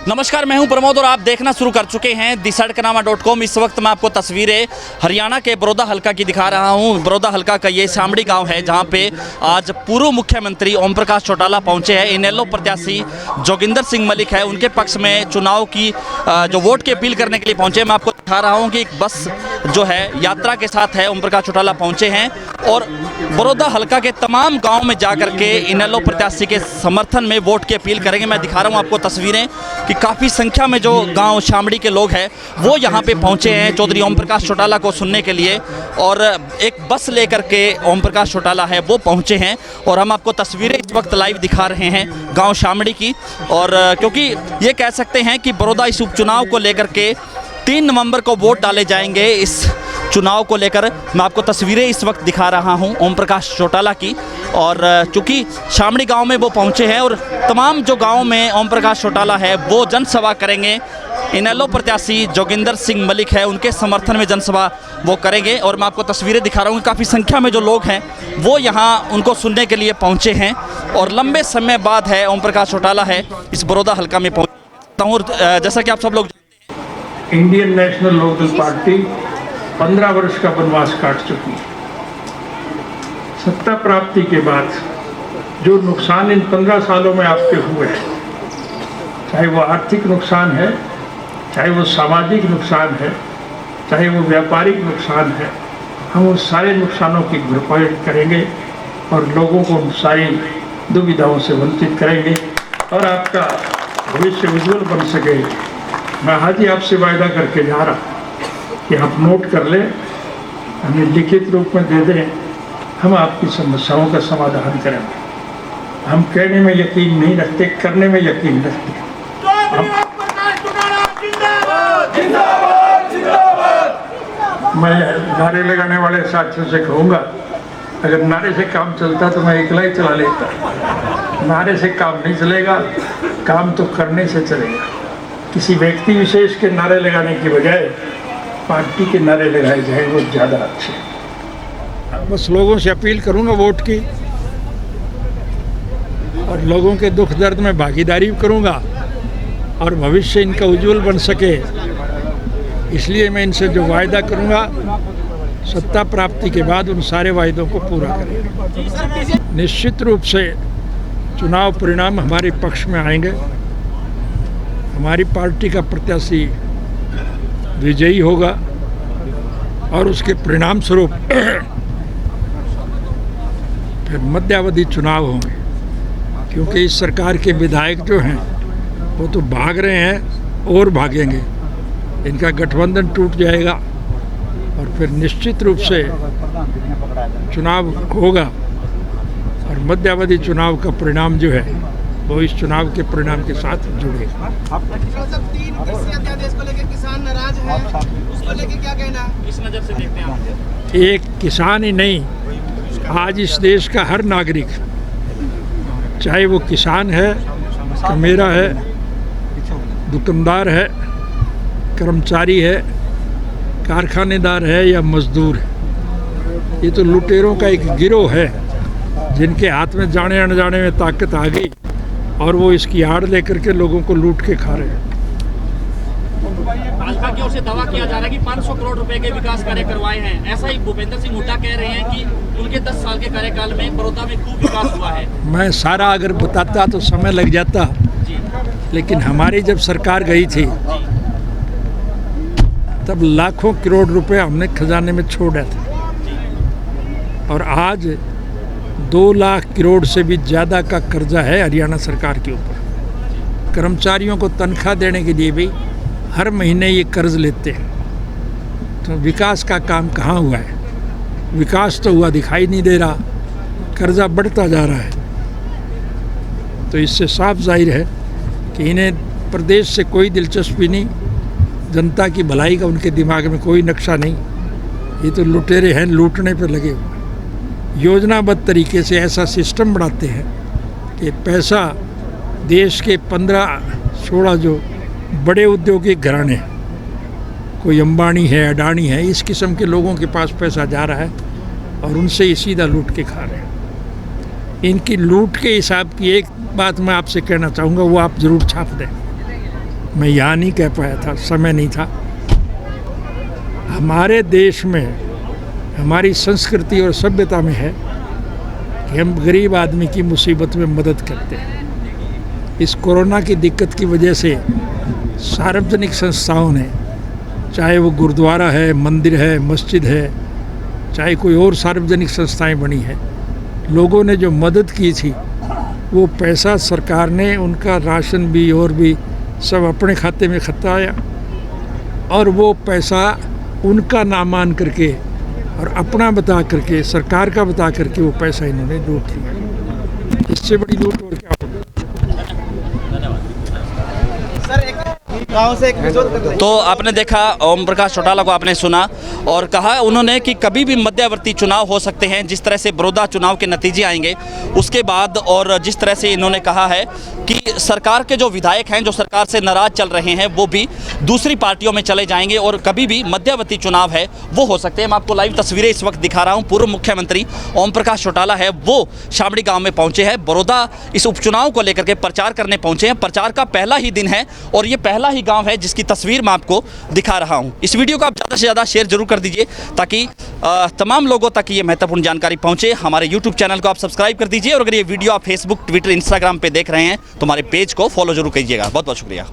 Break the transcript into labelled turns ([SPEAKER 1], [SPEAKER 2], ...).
[SPEAKER 1] नमस्कार, मैं हूं प्रमोद और आप देखना शुरू कर चुके हैं दिसड़कनामा.com। इस वक्त मैं आपको तस्वीरें हरियाणा के बड़ौदा हल्का की दिखा रहा हूं। बड़ौदा हल्का का ये शामड़ी गांव है जहां पे आज पूर्व मुख्यमंत्री ओम प्रकाश चौटाला पहुंचे हैं। इनेलो प्रत्याशी जोगिंदर सिंह मलिक है, उनके पक्ष में चुनाव की जो वोट की अपील करने के लिए पहुंचे। मैं आपको दिखा रहा हूँ कि एक बस जो है यात्रा के साथ है, ओम प्रकाश चौटाला पहुँचे हैं और बड़ौदा हल्का के तमाम गाँव में जा करके इनेलो प्रत्याशी के समर्थन में वोट की अपील करेंगे। मैं दिखा रहा हूँ आपको तस्वीरें कि काफ़ी संख्या में जो गांव शामड़ी के लोग हैं वो यहां पे पहुंचे हैं चौधरी ओम प्रकाश चौटाला को सुनने के लिए। और एक बस लेकर के ओम प्रकाश चौटाला है वो पहुंचे हैं और हम आपको तस्वीरें इस वक्त लाइव दिखा रहे हैं गांव शामड़ी की। और क्योंकि ये कह सकते हैं कि बड़ौदा इस उपचुनाव को लेकर के 3 नवंबर को वोट डाले जाएंगे। इस चुनाव को लेकर मैं आपको तस्वीरें इस वक्त दिखा रहा हूं ओम प्रकाश चौटाला की। और चूँकि शामड़ी गांव में वो पहुंचे हैं और तमाम जो गांव में ओम प्रकाश चौटाला है वो जनसभा करेंगे। इनेलो प्रत्याशी जोगिंदर सिंह मलिक है, उनके समर्थन में जनसभा वो करेंगे। और मैं आपको तस्वीरें दिखा रहा हूँ, काफ़ी संख्या में जो लोग हैं वो यहाँ उनको सुनने के लिए पहुँचे हैं। और लंबे समय बाद है ओम प्रकाश चौटाला है इस बड़ौदा हल्का में पहुँचता हूँ। जैसा कि आप सब लोग,
[SPEAKER 2] इंडियन नेशनल लोकदल पार्टी 15 वर्ष का वनवास काट चुकी है। सत्ता प्राप्ति के बाद जो नुकसान इन 15 सालों में आपके हुए हैं, चाहे वो आर्थिक नुकसान है, चाहे वो सामाजिक नुकसान है, चाहे वो व्यापारिक नुकसान है, हम उन सारे नुकसानों की भरपाई करेंगे और लोगों को उन सारी दुविधाओं से वंचित करेंगे और आपका भविष्य उज्जवल बन सके। मैं आज ही आपसे वायदा करके जा रहा हूँ कि आप नोट कर लें, हमें लिखित रूप में दे दें, हम आपकी समस्याओं का समाधान करेंगे। हम कहने में यकीन नहीं रखते, करने में यकीन रखते। मैं नारे लगाने वाले साथियों से कहूँगा, अगर नारे से काम चलता तो मैं अकेला ही चला लेता। नारे से काम नहीं चलेगा, काम तो करने से चलेगा। किसी व्यक्ति विशेष के नारे लगाने की बजाय पार्टी के नारे लगाए जाए वो ज़्यादा अच्छे। बस लोगों से अपील करूंगा वोट की और लोगों के दुख दर्द में भागीदारी करूंगा और भविष्य इनका उज्जवल बन सके, इसलिए मैं इनसे जो वायदा करूंगा सत्ता प्राप्ति के बाद उन सारे वायदों को पूरा करेंगे। निश्चित रूप से चुनाव परिणाम हमारे पक्ष में आएंगे। हमारी पार्टी का प्रत्याशी विजयी होगा और उसके परिणाम स्वरूप फिर मध्यावधि चुनाव होंगे, क्योंकि इस सरकार के विधायक जो हैं वो तो भाग रहे हैं और भागेंगे। इनका गठबंधन टूट जाएगा और फिर निश्चित रूप से चुनाव होगा और मध्यावधि चुनाव का परिणाम जो है वो इस चुनाव के परिणाम के साथ जुड़ेगा।
[SPEAKER 3] किसान नाराज हैं, उसको लेके क्या कहना? इस नज़र से देखते हैं आप?
[SPEAKER 2] एक किसान ही नहीं, आज इस देश का हर नागरिक, चाहे वो किसान है, मेरा है, दुकानदार है, कर्मचारी है, कारखानेदार है या मजदूर है, ये तो लुटेरों का एक गिरोह है जिनके हाथ में जाने अनजाने में ताकत आ गई और वो इसकी आड़ लेकर के लोगों को लूट के खा रहे हैं।
[SPEAKER 1] भाजपा की ओर से दावा किया जा रहा है कि 500 करोड़ रुपए के विकास कार्य करवाए हैं। ऐसा ही भूपेंद्र सिंह हुड्डा कह रहे हैं कि उनके 10 साल के कार्यकाल में बड़ौदा में खूब विकास हुआ है।
[SPEAKER 2] मैं सारा अगर बताता तो समय लग जाता
[SPEAKER 1] जी।
[SPEAKER 2] लेकिन हमारी जब सरकार गई थी तब लाखों करोड़ रुपए हमने खजाने में छोड़ा था और आज 2 लाख करोड़ से भी ज़्यादा का कर्जा है हरियाणा सरकार के ऊपर। कर्मचारियों को तनख्वाह देने के लिए भी हर महीने ये कर्ज लेते हैं। तो विकास का काम कहाँ हुआ है? विकास तो हुआ दिखाई नहीं दे रहा, कर्जा बढ़ता जा रहा है। तो इससे साफ जाहिर है कि इन्हें प्रदेश से कोई दिलचस्पी नहीं, जनता की भलाई का उनके दिमाग में कोई नक्शा नहीं। ये तो लुटेरे हैं, लूटने पर लगे हुए। योजनाबद्ध तरीके से ऐसा सिस्टम बनाते हैं कि पैसा देश के 15-16 जो बड़े औद्योगिक घराने, कोई अंबानी है, अडानी है, इस किस्म के लोगों के पास पैसा जा रहा है और उनसे ये सीधा लूट के खा रहे हैं। इनकी लूट के हिसाब की एक बात मैं आपसे कहना चाहूँगा, वो आप ज़रूर छाप दें। मैं यहाँ नहीं कह पाया था, समय नहीं था। हमारे देश में, हमारी संस्कृति और सभ्यता में है कि हम गरीब आदमी की मुसीबत में मदद करते हैं। इस कोरोना की दिक्कत की वजह से सार्वजनिक संस्थाओं ने, चाहे वो गुरुद्वारा है, मंदिर है, मस्जिद है, चाहे कोई और सार्वजनिक संस्थाएं बनी है, लोगों ने जो मदद की थी वो पैसा सरकार ने उनका राशन भी और भी सब अपने खाते में खताया और वो पैसा उनका नाम मान करके और अपना बता करके, सरकार का बता करके वो पैसा इन्होंने लूट लिया। इससे बड़ी लूट और क्या होगी।
[SPEAKER 3] सर एक गांव से एक विरोध कर रहे हैं।
[SPEAKER 1] तो आपने देखा ओम प्रकाश चौटाला को आपने सुना और कहा उन्होंने कि कभी भी मध्यवर्ती चुनाव हो सकते हैं, जिस तरह से बड़ौदा चुनाव के नतीजे आएंगे उसके बाद, और जिस तरह से इन्होंने कहा है कि सरकार के जो विधायक हैं जो सरकार से नाराज चल रहे हैं वो भी दूसरी पार्टियों में चले जाएंगे और कभी भी मध्यवर्ती चुनाव है वो हो सकते हैं। मैं आपको लाइव तस्वीरें इस वक्त दिखा रहा हूं। पूर्व मुख्यमंत्री ओम प्रकाश चौटाला है वो शामड़ी गांव में पहुंचे हैं, बड़ौदा इस उपचुनाव को लेकर के प्रचार करने पहुंचे हैं। प्रचार का पहला ही दिन है और ये पहला ही गांव है जिसकी तस्वीर मैं आपको दिखा रहा हूं। इस वीडियो को आप ज़्यादा से ज़्यादा शेयर जरूर कर दीजिए ताकि तमाम लोगों तक ये महत्वपूर्ण जानकारी पहुंचे। हमारे यूट्यूब चैनल को आप सब्सक्राइब कर दीजिए और अगर ये वीडियो आप फेसबुक, ट्विटर, इंस्टाग्राम पे देख रहे हैं तो हमारे पेज को फॉलो जरूर कीजिएगा। बहुत बहुत शुक्रिया।